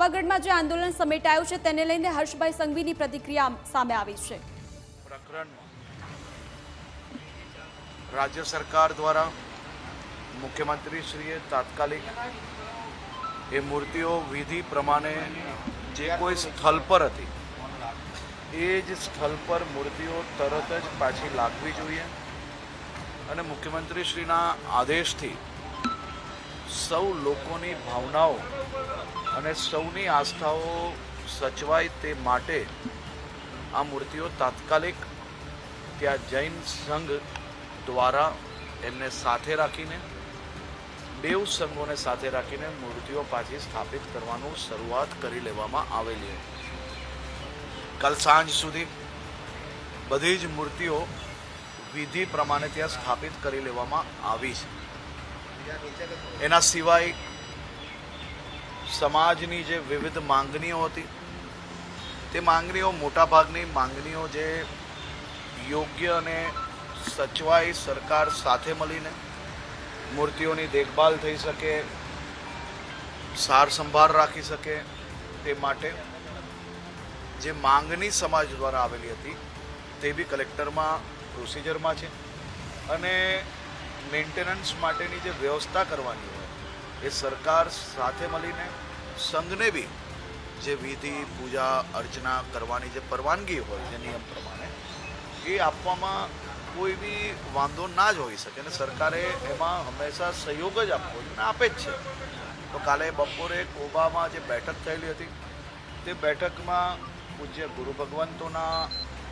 પાવાગઢમાં જે આંદોલન સમેટાયું છે તેને લઈને હર્ષભાઈ સંઘવીની પ્રતિક્રિયા સામે આવી છે। પ્રકરણમાં રાજ્ય સરકાર દ્વારા મુખ્યમંત્રીશ્રીએ તાત્કાલિક એ મૂર્તિઓ વિધિ પ્રમાણે જે કોઈ સ્થળ પર હતી એ જ સ્થળ પર મૂર્તિઓ તરત જ પાછી લાગવી જોઈએ અને મુખ્યમંત્રીશ્રીના આદેશથી સૌ લોકોની ભાવનાઓ અને સૌની આસ્થાઓ સચવાય તે માટે આ મૂર્તિઓ તાત્કાલિક ત્યાં જૈન સંઘ દ્વારા એમને સાથે રાખીને બેઉ સંઘોને સાથે રાખીને મૂર્તિઓ પાછી સ્થાપિત કરવાનું શરૂઆત કરી લેવામાં આવેલી હતી। કાલ સાંજ સુધી બધી જ મૂર્તિઓ વિધિ પ્રમાણે ત્યાં સ્થાપિત કરી લેવામાં આવી છે। એના સિવાય સમાજની જે વિવિધ માંગણીઓ હતી તે માંગણીઓ મોટાભાગની માંગણીઓ જે યોગ્ય અને સચવાઈ સરકાર સાથે મળીને મૂર્તિઓની દેખભાલ થઈ શકે, સાર સંભાળ રાખી શકે તે માટે જે માંગણી સમાજ દ્વારા આવેલી હતી તે બી કલેક્ટરમાં પ્રોસિજરમાં છે અને મેન્ટેનન્સ માટેની જે વ્યવસ્થા કરવાની હોય એ સરકાર સાથે મળીને સંઘને બી જે વિધિ પૂજા અર્ચના કરવાની જે પરવાનગી હોય જે નિયમ પ્રમાણે એ આપવામાં કોઈ બી વાંધો ના જ હોઈ શકે અને સરકારે એમાં હંમેશા સહયોગ જ આપવો અને આપે જ છે। તો કાલે બપોરે કોબામાં જે બેઠક થયેલી હતી તે બેઠકમાં પૂજ્ય ગુરુ ભગવંતોના